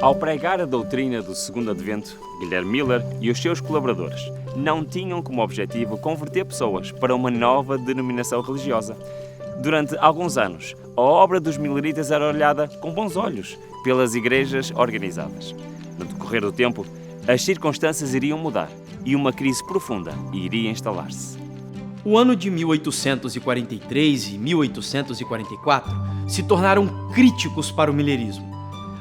Ao pregar a doutrina do Segundo Advento, Guilherme Miller e os seus colaboradores não tinham como objetivo converter pessoas para uma nova denominação religiosa. Durante alguns anos, a obra dos Milleritas era olhada com bons olhos pelas igrejas organizadas. No decorrer do tempo, as circunstâncias iriam mudar e uma crise profunda iria instalar-se. O ano de 1843 e 1844 se tornaram críticos para o millerismo.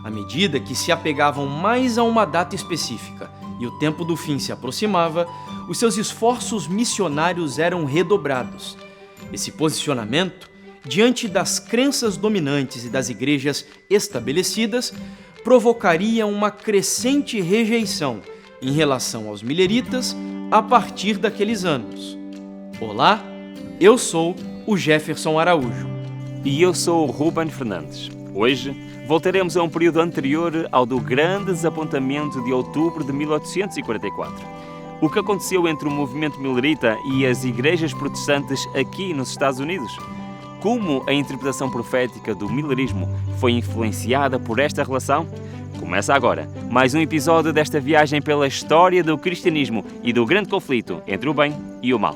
À medida que se apegavam mais a uma data específica e o tempo do fim se aproximava, os seus esforços missionários eram redobrados. Esse posicionamento, diante das crenças dominantes e das igrejas estabelecidas, provocaria uma crescente rejeição em relação aos milleritas a partir daqueles anos. Olá, eu sou o Jefferson Araújo. E eu sou o Ruben Fernandes. Hoje voltaremos a um período anterior ao do grande desapontamento de outubro de 1844. O que aconteceu entre o movimento millerita e as igrejas protestantes aqui nos Estados Unidos? Como a interpretação profética do millerismo foi influenciada por esta relação? Começa agora mais um episódio desta viagem pela história do cristianismo e do grande conflito entre o bem e o mal.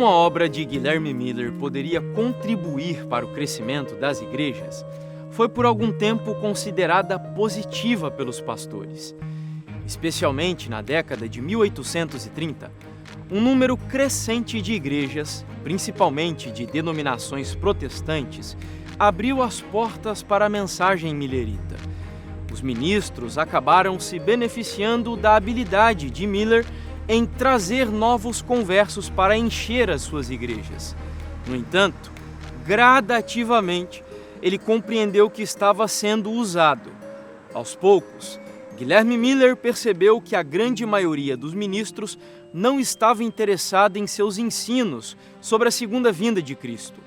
Como a obra de Guilherme Miller poderia contribuir para o crescimento das igrejas, foi por algum tempo considerada positiva pelos pastores. Especialmente na década de 1830, um número crescente de igrejas, principalmente de denominações protestantes, abriu as portas para a mensagem millerita. Os ministros acabaram se beneficiando da habilidade de Miller em trazer novos conversos para encher as suas igrejas. No entanto, gradativamente, ele compreendeu que estava sendo usado. Aos poucos, Guilherme Miller percebeu que a grande maioria dos ministros não estava interessada em seus ensinos sobre a segunda vinda de Cristo,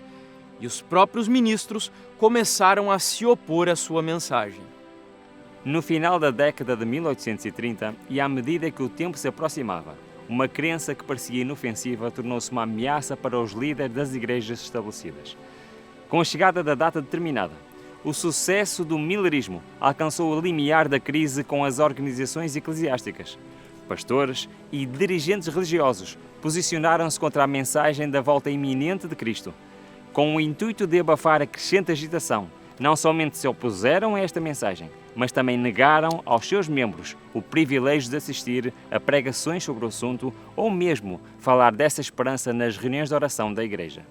e os próprios ministros começaram a se opor à sua mensagem. No final da década de 1830 e à medida que o tempo se aproximava, uma crença que parecia inofensiva tornou-se uma ameaça para os líderes das igrejas estabelecidas. Com a chegada da data determinada, o sucesso do millerismo alcançou o limiar da crise com as organizações eclesiásticas. Pastores e dirigentes religiosos posicionaram-se contra a mensagem da volta iminente de Cristo. Com o intuito de abafar a crescente agitação, não somente se opuseram a esta mensagem, mas também negaram aos seus membros o privilégio de assistir a pregações sobre o assunto ou mesmo falar dessa esperança nas reuniões de oração da igreja.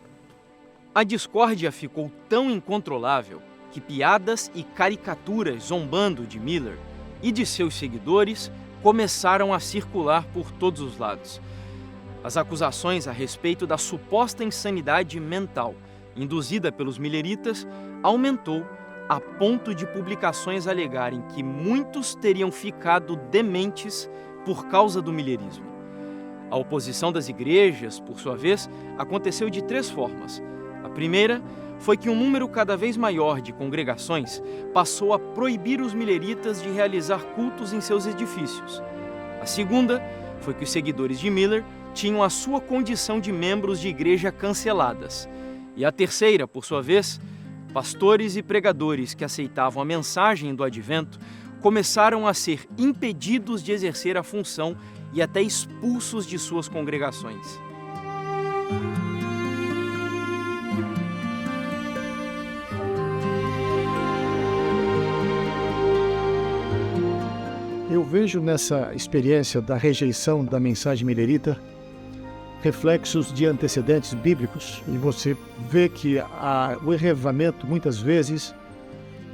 A discórdia ficou tão incontrolável que piadas e caricaturas zombando de Miller e de seus seguidores começaram a circular por todos os lados. As acusações a respeito da suposta insanidade mental induzida pelos milleritas aumentou a ponto de publicações alegarem que muitos teriam ficado dementes por causa do millerismo. A oposição das igrejas, por sua vez, aconteceu de três formas. A primeira foi que um número cada vez maior de congregações passou a proibir os milleritas de realizar cultos em seus edifícios. A segunda foi que os seguidores de Miller tinham a sua condição de membros de igreja canceladas. E a terceira, por sua vez, pastores e pregadores que aceitavam a mensagem do advento começaram a ser impedidos de exercer a função e até expulsos de suas congregações. Eu vejo nessa experiência da rejeição da mensagem milerita reflexos de antecedentes bíblicos, e você vê que o arrebatamento, muitas vezes,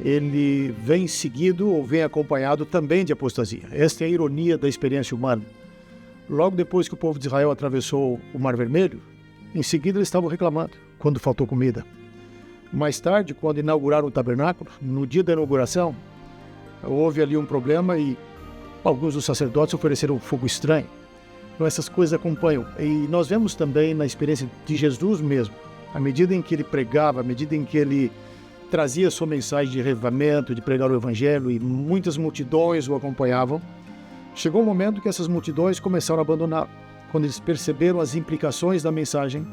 ele vem seguido ou vem acompanhado também de apostasia. Esta é a ironia da experiência humana. Logo depois que o povo de Israel atravessou o Mar Vermelho, em seguida eles estavam reclamando quando faltou comida. Mais tarde, quando inauguraram o tabernáculo, no dia da inauguração, houve ali um problema e alguns dos sacerdotes ofereceram fogo estranho. Então essas coisas acompanham. E nós vemos também na experiência de Jesus mesmo, à medida em que ele pregava, à medida em que ele trazia sua mensagem de revivamento, de pregar o evangelho, e muitas multidões o acompanhavam, chegou um momento que essas multidões começaram a abandonar, quando eles perceberam as implicações da mensagem,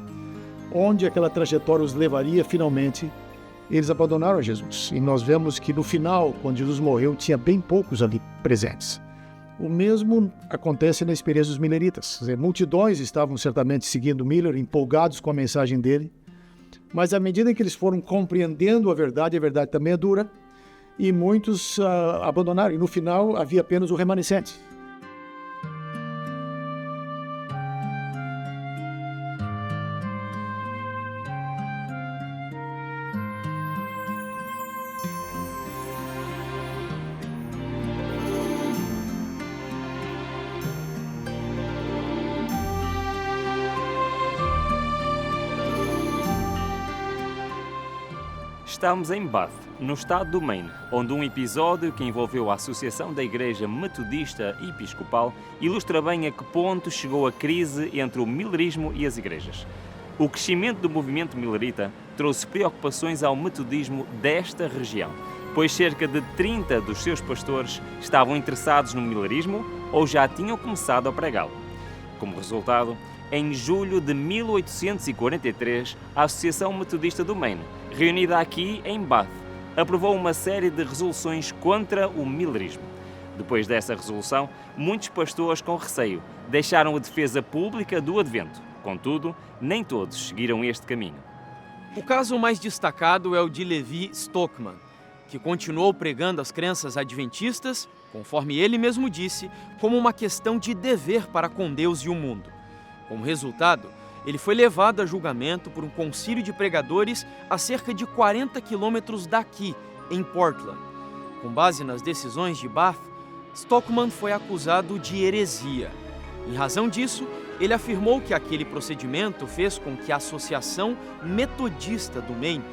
onde aquela trajetória os levaria finalmente, eles abandonaram Jesus. E nós vemos que no final, quando Jesus morreu, tinha bem poucos ali presentes. O mesmo acontece na experiência dos mileritas. Quer dizer, multidões estavam certamente seguindo Miller, empolgados com a mensagem dele, mas à medida em que eles foram compreendendo a verdade também é dura, e muitos abandonaram. E no final havia apenas o remanescente. Estamos em Bath, no estado do Maine, onde um episódio que envolveu a Associação da Igreja Metodista Episcopal ilustra bem a que ponto chegou a crise entre o millerismo e as igrejas. O crescimento do movimento millerita trouxe preocupações ao metodismo desta região, pois cerca de 30 dos seus pastores estavam interessados no millerismo ou já tinham começado a pregá-lo. Como resultado, em julho de 1843, a Associação Metodista do Maine, reunida aqui em Bath, aprovou uma série de resoluções contra o millerismo. Depois dessa resolução, muitos pastores com receio deixaram a defesa pública do Advento. Contudo, nem todos seguiram este caminho. O caso mais destacado é o de Levi Stockman, que continuou pregando as crenças adventistas, conforme ele mesmo disse, como uma questão de dever para com Deus e o mundo. Como resultado, ele foi levado a julgamento por um concílio de pregadores a cerca de 40 quilômetros daqui, em Portland. Com base nas decisões de Bath, Stockman foi acusado de heresia. Em razão disso, ele afirmou que aquele procedimento fez com que a Associação Metodista do Maine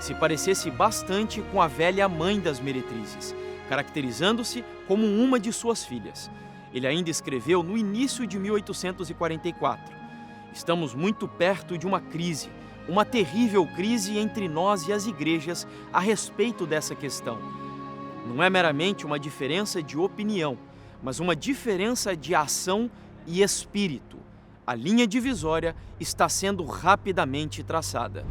se parecesse bastante com a velha mãe das meretrizes, caracterizando-se como uma de suas filhas. Ele ainda escreveu no início de 1844: "Estamos muito perto de uma crise, uma terrível crise entre nós e as igrejas a respeito dessa questão. Não é meramente uma diferença de opinião, mas uma diferença de ação e espírito. A linha divisória está sendo rapidamente traçada."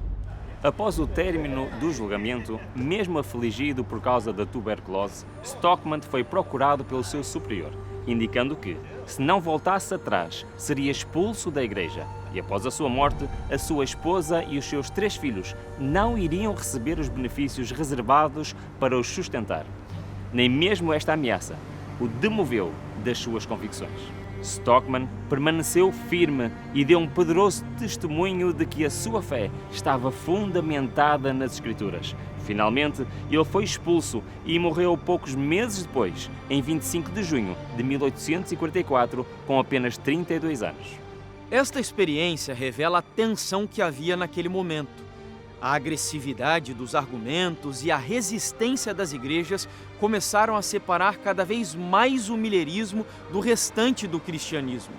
Após o término do julgamento, mesmo afligido por causa da tuberculose, Stockman foi procurado pelo seu superior, indicando que, se não voltasse atrás, seria expulso da igreja e, após a sua morte, a sua esposa e os seus 3 filhos não iriam receber os benefícios reservados para os sustentar. Nem mesmo esta ameaça o demoveu das suas convicções. Stockman permaneceu firme e deu um poderoso testemunho de que a sua fé estava fundamentada nas Escrituras. Finalmente, ele foi expulso e morreu poucos meses depois, em 25 de junho de 1844, com apenas 32 anos. Esta experiência revela a tensão que havia naquele momento. A agressividade dos argumentos e a resistência das igrejas começaram a separar cada vez mais o millerismo do restante do cristianismo.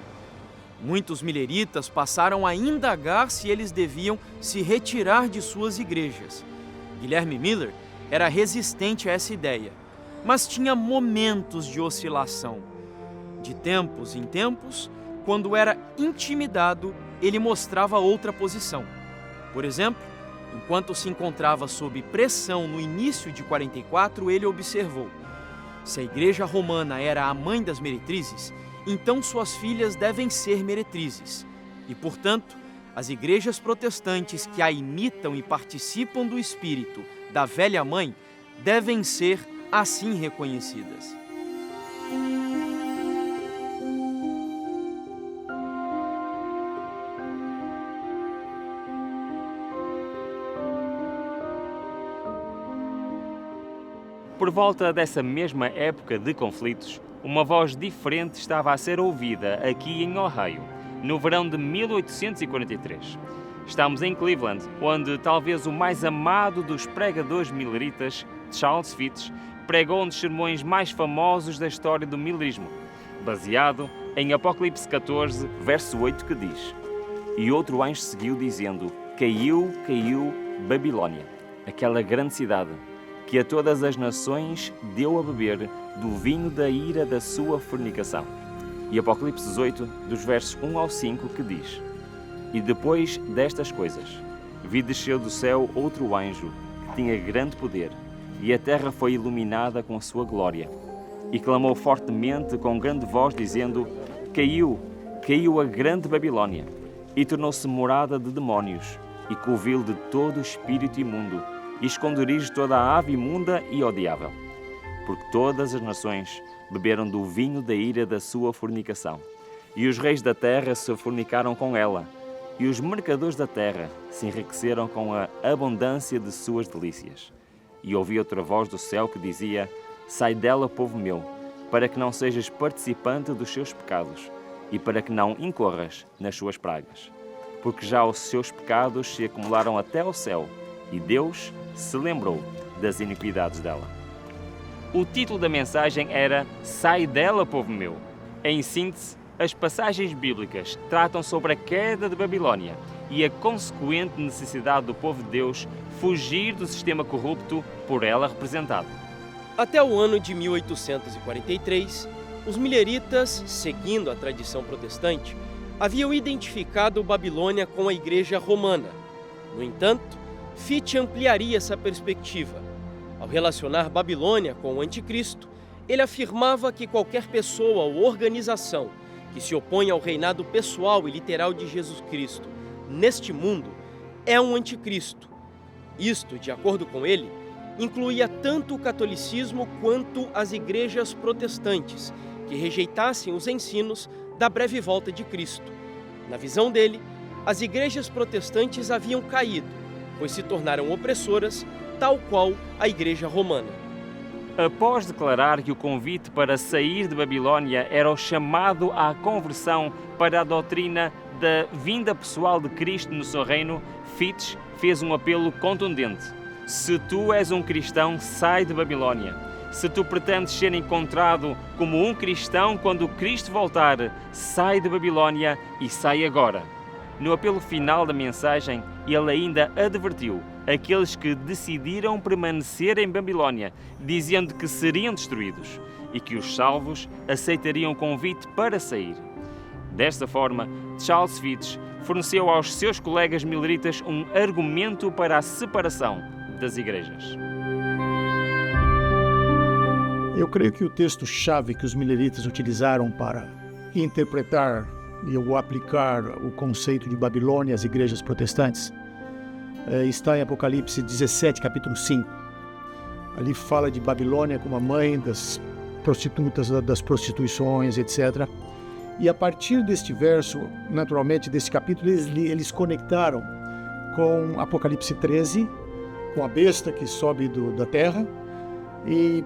Muitos milleritas passaram a indagar se eles deviam se retirar de suas igrejas. Guilherme Miller era resistente a essa ideia, mas tinha momentos de oscilação. De tempos em tempos, quando era intimidado, ele mostrava outra posição. Por exemplo, Enquanto se encontrava sob pressão no início de 44, ele observou: se a Igreja Romana era a mãe das meretrizes, então suas filhas devem ser meretrizes. E, portanto, as igrejas protestantes que a imitam e participam do espírito da velha mãe devem ser assim reconhecidas. Por volta dessa mesma época de conflitos, uma voz diferente estava a ser ouvida aqui em Ohio, no verão de 1843. Estamos em Cleveland, onde talvez o mais amado dos pregadores milleritas, Charles Fitch, pregou um dos sermões mais famosos da história do millerismo, baseado em Apocalipse 14, verso 8, que diz: E outro anjo seguiu dizendo: Caiu, caiu Babilônia, aquela grande cidade, que a todas as nações deu a beber do vinho da ira da sua fornicação. E Apocalipse 18, dos versos 1 ao 5, que diz: E depois destas coisas, vi descer do céu outro anjo, que tinha grande poder, e a terra foi iluminada com a sua glória. E clamou fortemente com grande voz, dizendo: Caiu, caiu a grande Babilônia, e tornou-se morada de demónios, e covil de todo o espírito imundo, e esconderijo toda a ave imunda e odiável. Porque todas as nações beberam do vinho da ira da sua fornicação. E os reis da terra se fornicaram com ela, e os mercadores da terra se enriqueceram com a abundância de suas delícias. E ouvi outra voz do céu que dizia: Sai dela, povo meu, para que não sejas participante dos seus pecados, e para que não incorras nas suas pragas. Porque já os seus pecados se acumularam até ao céu, e Deus se lembrou das iniquidades dela. O título da mensagem era Sai dela, povo meu. Em síntese, as passagens bíblicas tratam sobre a queda de Babilônia e a consequente necessidade do povo de Deus fugir do sistema corrupto por ela representado. Até o ano de 1843, os milleritas, seguindo a tradição protestante, haviam identificado Babilônia com a Igreja Romana. No entanto, Fitch ampliaria essa perspectiva. Ao relacionar Babilônia com o Anticristo, ele afirmava que qualquer pessoa ou organização que se opõe ao reinado pessoal e literal de Jesus Cristo neste mundo é um anticristo. Isto, de acordo com ele, incluía tanto o catolicismo quanto as igrejas protestantes, que rejeitassem os ensinos da breve volta de Cristo. Na visão dele, as igrejas protestantes haviam caído, pois se tornaram opressoras, tal qual a Igreja Romana. Após declarar que o convite para sair de Babilônia era o chamado à conversão para a doutrina da vinda pessoal de Cristo no seu reino, Fitch fez um apelo contundente: se tu és um cristão, sai de Babilônia. Se tu pretendes ser encontrado como um cristão quando Cristo voltar, sai de Babilônia e sai agora. No apelo final da mensagem, ele ainda advertiu aqueles que decidiram permanecer em Babilônia, dizendo que seriam destruídos e que os salvos aceitariam o convite para sair. Desta forma, Charles Fitch forneceu aos seus colegas milleritas um argumento para a separação das igrejas. Eu creio que o texto-chave que os milleritas utilizaram para interpretar e aplicar o conceito de Babilônia às igrejas protestantes está em Apocalipse 17, capítulo 5. Ali fala de Babilônia como a mãe das prostitutas, das prostituições, etc. E a partir deste verso, naturalmente, desse capítulo, eles conectaram com Apocalipse 13, com a besta que sobe da terra, e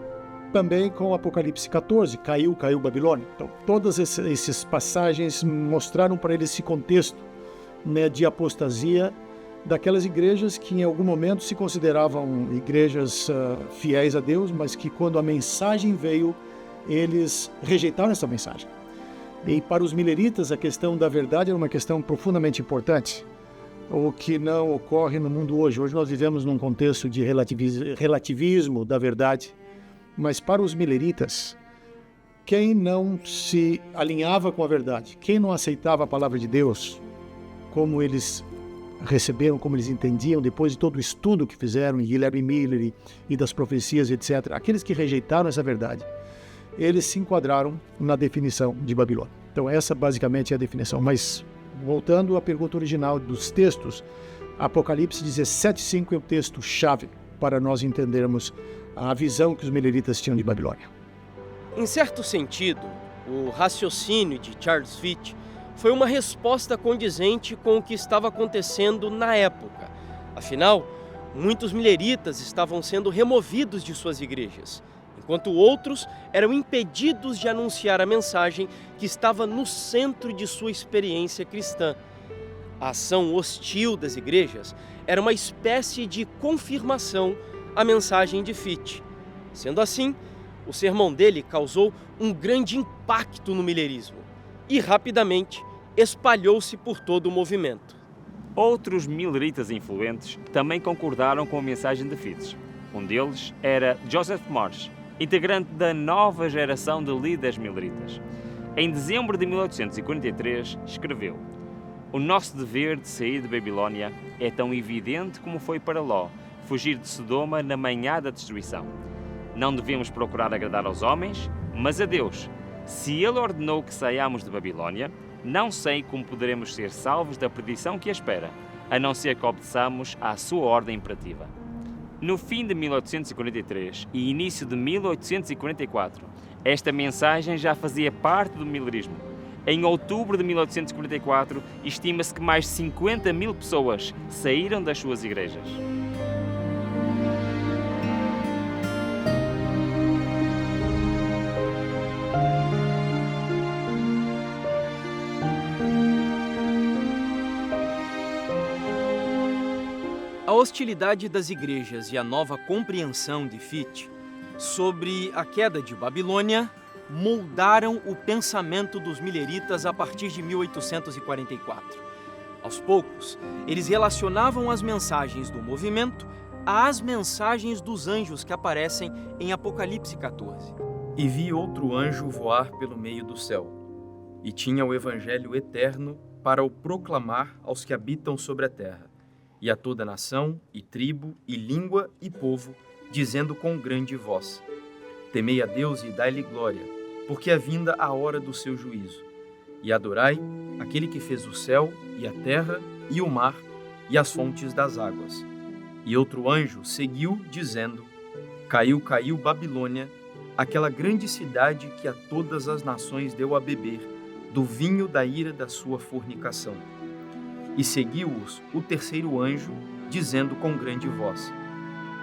também com Apocalipse 14, caiu Babilônia. Então, todas essas passagens mostraram para eles esse contexto, né, de apostasia daquelas igrejas que em algum momento se consideravam igrejas fiéis a Deus, mas que quando a mensagem veio, eles rejeitaram essa mensagem. E para os milleritas, a questão da verdade era uma questão profundamente importante, o que não ocorre no mundo hoje. Hoje nós vivemos num contexto de relativismo da verdade, mas para os milleritas, quem não se alinhava com a verdade, quem não aceitava a palavra de Deus, como eles receberam, como eles entendiam, depois de todo o estudo que fizeram em Guilherme Miller e das profecias, etc., aqueles que rejeitaram essa verdade, eles se enquadraram na definição de Babilônia. Então essa basicamente é a definição. Mas, voltando à pergunta original dos textos, Apocalipse 17:5 é o texto-chave para nós entendermos a visão que os mileritas tinham de Babilônia. Em certo sentido, o raciocínio de Charles Fichte foi uma resposta condizente com o que estava acontecendo na época. Afinal, muitos mileritas estavam sendo removidos de suas igrejas, enquanto outros eram impedidos de anunciar a mensagem que estava no centro de sua experiência cristã. A ação hostil das igrejas era uma espécie de confirmação à mensagem de Fichte. Sendo assim, o sermão dele causou um grande impacto no milerismo e rapidamente espalhou-se por todo o movimento. Outros mileritas influentes também concordaram com a mensagem de Fichte. Um deles era Joseph Marsh, integrante da nova geração de líderes mileritas. Em dezembro de 1843, escreveu: "O nosso dever de sair de Babilônia é tão evidente como foi para Ló fugir de Sodoma na manhã da destruição. Não devemos procurar agradar aos homens, mas a Deus. Se Ele ordenou que saiamos de Babilônia, não sei como poderemos ser salvos da perdição que a espera, a não ser que obedeçamos à sua ordem imperativa." No fim de 1843 e início de 1844, esta mensagem já fazia parte do milerismo. Em outubro de 1844, estima-se que mais 50.000 pessoas saíram das suas igrejas. A hostilidade das igrejas e a nova compreensão de Fichte sobre a queda de Babilônia moldaram o pensamento dos mileritas a partir de 1844. Aos poucos, eles relacionavam as mensagens do movimento às mensagens dos anjos que aparecem em Apocalipse 14. E vi outro anjo voar pelo meio do céu, e tinha o evangelho eterno para o proclamar aos que habitam sobre a terra, e a toda nação, e tribo, e língua, e povo, dizendo com grande voz: Temei a Deus e dai-lhe glória, porque é vinda a hora do seu juízo. E adorai aquele que fez o céu, e a terra, e o mar, e as fontes das águas. E outro anjo seguiu, dizendo: Caiu, caiu Babilônia, aquela grande cidade que a todas as nações deu a beber do vinho da ira da sua fornicação. E seguiu-os o terceiro anjo, dizendo com grande voz: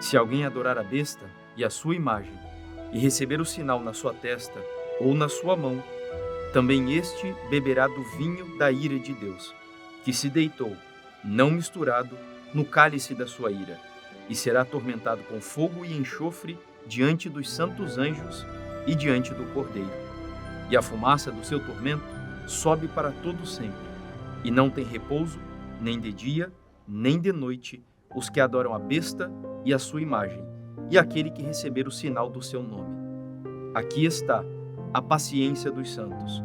Se alguém adorar a besta e a sua imagem, e receber o sinal na sua testa ou na sua mão, também este beberá do vinho da ira de Deus, que se deitou, não misturado, no cálice da sua ira, e será atormentado com fogo e enxofre diante dos santos anjos e diante do Cordeiro. E a fumaça do seu tormento sobe para todo sempre, e não tem repouso, nem de dia, nem de noite, os que adoram a besta e a sua imagem, e aquele que receber o sinal do seu nome. Aqui está a paciência dos santos.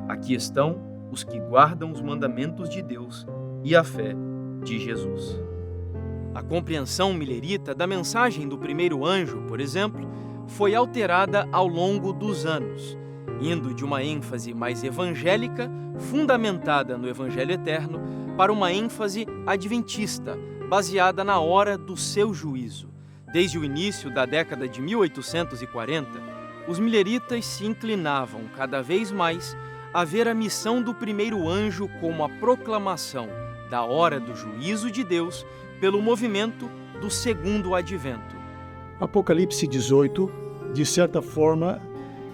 Aqui estão os que guardam os mandamentos de Deus e a fé de Jesus. A compreensão milerita da mensagem do primeiro anjo, por exemplo, foi alterada ao longo dos anos, indo de uma ênfase mais evangélica, fundamentada no Evangelho Eterno, para uma ênfase adventista, baseada na hora do seu juízo. Desde o início da década de 1840, os mileritas se inclinavam cada vez mais a ver a missão do primeiro anjo como a proclamação da hora do juízo de Deus pelo movimento do segundo advento. Apocalipse 18, de certa forma,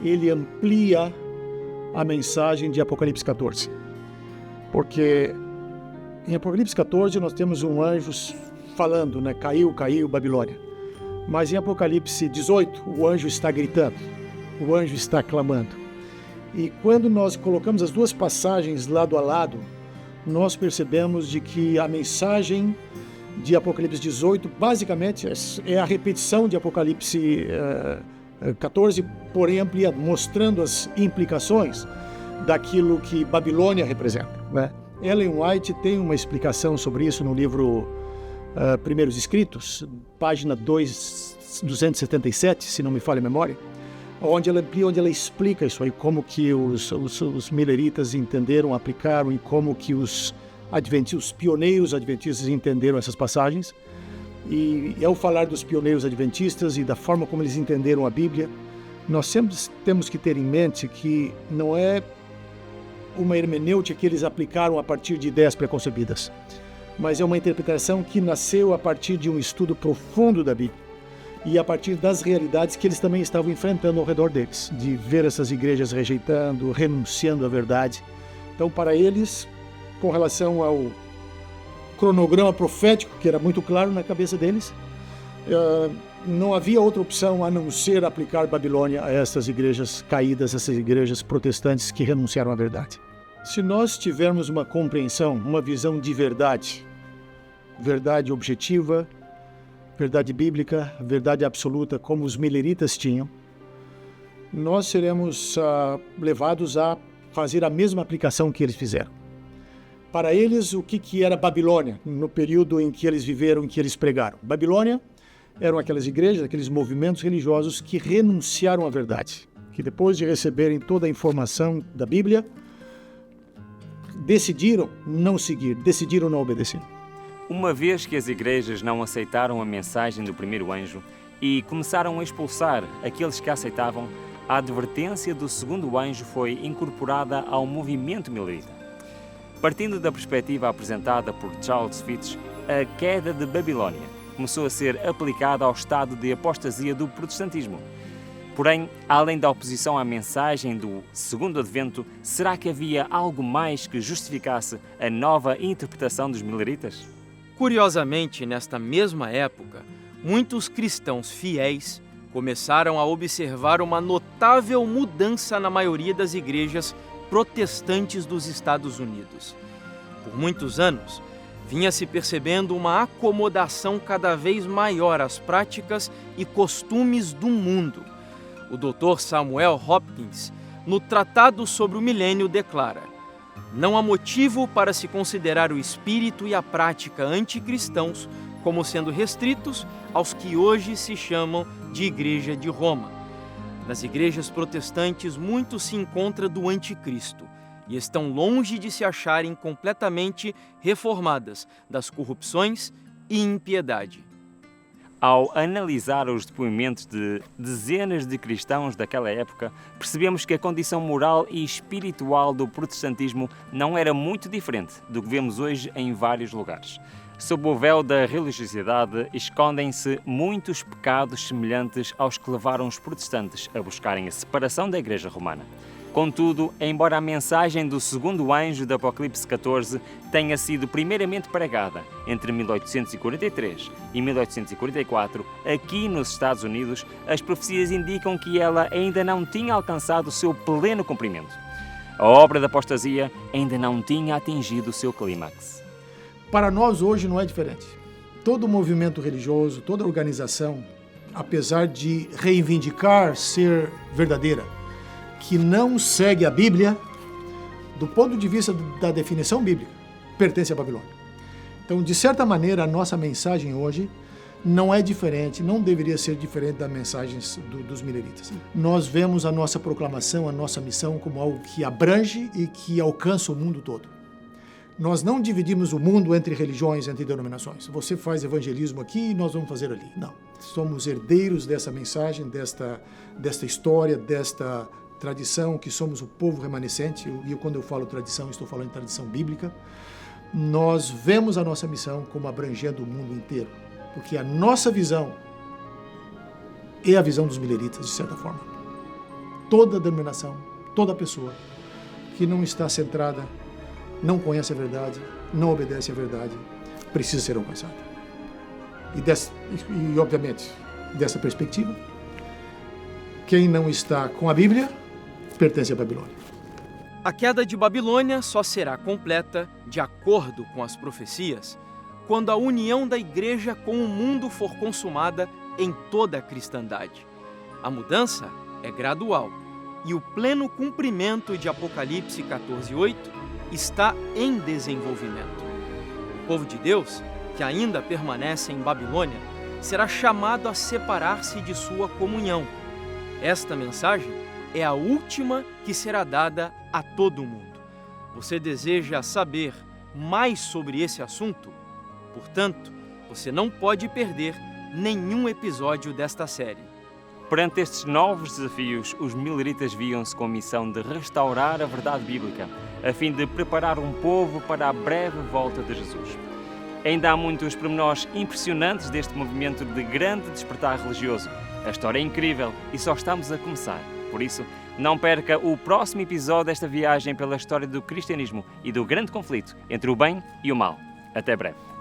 ele amplia a mensagem de Apocalipse 14. Porque em Apocalipse 14 nós temos um anjo falando, né? Caiu, caiu Babilônia. Mas em Apocalipse 18 o anjo está gritando, o anjo está clamando. E quando nós colocamos as duas passagens lado a lado, nós percebemos de que a mensagem de Apocalipse 18 basicamente é a repetição de Apocalipse 14, porém amplia, mostrando as implicações daquilo que Babilônia representa, né? Ellen White tem uma explicação sobre isso no livro Primeiros Escritos, página 277, se não me falha a memória, onde ela explica isso aí, como que os mileritas entenderam, aplicaram, e como que os pioneiros adventistas entenderam essas passagens. E ao falar dos pioneiros adventistas e da forma como eles entenderam a Bíblia, nós sempre temos que ter em mente que não é uma hermenêutica que eles aplicaram a partir de ideias preconcebidas, mas é uma interpretação que nasceu a partir de um estudo profundo da Bíblia e a partir das realidades que eles também estavam enfrentando ao redor deles, de ver essas igrejas rejeitando, renunciando à verdade. Então, para eles, com relação ao cronograma profético, que era muito claro na cabeça deles, não havia outra opção a não ser aplicar Babilônia a essas igrejas caídas, essas igrejas protestantes que renunciaram à verdade. Se nós tivermos uma compreensão, uma visão de verdade, verdade objetiva, verdade bíblica, verdade absoluta, como os mileritas tinham, nós seremos levados a fazer a mesma aplicação que eles fizeram. Para eles, o que era Babilônia, no período em que eles viveram, em que eles pregaram? Babilônia eram aquelas igrejas, aqueles movimentos religiosos que renunciaram à verdade, que depois de receberem toda a informação da Bíblia, decidiram não seguir, decidiram não obedecer. Uma vez que as igrejas não aceitaram a mensagem do primeiro anjo e começaram a expulsar aqueles que a aceitavam, a advertência do segundo anjo foi incorporada ao movimento milerita. Partindo da perspectiva apresentada por Charles Fitch, a queda de Babilônia começou a ser aplicada ao estado de apostasia do protestantismo. Porém, além da oposição à mensagem do segundo advento, será que havia algo mais que justificasse a nova interpretação dos mileritas? Curiosamente, nesta mesma época, muitos cristãos fiéis começaram a observar uma notável mudança na maioria das igrejas protestantes dos Estados Unidos. Por muitos anos, vinha-se percebendo uma acomodação cada vez maior às práticas e costumes do mundo. O Dr. Samuel Hopkins, no Tratado sobre o Milênio, declara: não há motivo para se considerar o espírito e a prática anticristãos como sendo restritos aos que hoje se chamam de Igreja de Roma. Nas igrejas protestantes, muito se encontra do anticristo e estão longe de se acharem completamente reformadas das corrupções e impiedade. Ao analisar os depoimentos de dezenas de cristãos daquela época, percebemos que a condição moral e espiritual do protestantismo não era muito diferente do que vemos hoje em vários lugares. Sob o véu da religiosidade, escondem-se muitos pecados semelhantes aos que levaram os protestantes a buscarem a separação da Igreja Romana. Contudo, embora a mensagem do segundo anjo do Apocalipse 14 tenha sido primeiramente pregada entre 1843 e 1844, aqui nos Estados Unidos, as profecias indicam que ela ainda não tinha alcançado o seu pleno cumprimento. A obra da apostasia ainda não tinha atingido o seu clímax. Para nós hoje não é diferente. Todo movimento religioso, toda organização, apesar de reivindicar ser verdadeira, que não segue a Bíblia, do ponto de vista da definição bíblica, pertence à Babilônia. Então, de certa maneira, a nossa mensagem hoje não é diferente, não deveria ser diferente das mensagens dos mileritas. Nós vemos a nossa proclamação, a nossa missão como algo que abrange e que alcança o mundo todo. Nós não dividimos o mundo entre religiões, entre denominações. Você faz evangelismo aqui e nós vamos fazer ali. Não. Somos herdeiros dessa mensagem, desta história, desta tradição, que somos o povo remanescente, e quando eu falo tradição, estou falando de tradição bíblica. Nós vemos a nossa missão como abrangendo o mundo inteiro, porque a nossa visão é a visão dos mileritas, de certa forma. Toda denominação, toda pessoa que não está centrada, não conhece a verdade, não obedece à verdade, precisa ser alcançada. E obviamente, dessa perspectiva, quem não está com a Bíblia pertence à Babilônia. A queda de Babilônia só será completa, de acordo com as profecias, quando a união da igreja com o mundo for consumada em toda a cristandade. A mudança é gradual e o pleno cumprimento de Apocalipse 14:8 está em desenvolvimento. O povo de Deus, que ainda permanece em Babilônia, será chamado a separar-se de sua comunhão. Esta mensagem é a última que será dada a todo mundo. Você deseja saber mais sobre esse assunto? Portanto, você não pode perder nenhum episódio desta série. Perante estes novos desafios, os mileritas viam-se com a missão de restaurar a verdade bíblica, a fim de preparar um povo para a breve volta de Jesus. Ainda há muitos pormenores impressionantes deste movimento de grande despertar religioso. A história é incrível e só estamos a começar. Por isso, não perca o próximo episódio desta viagem pela história do cristianismo e do grande conflito entre o bem e o mal. Até breve.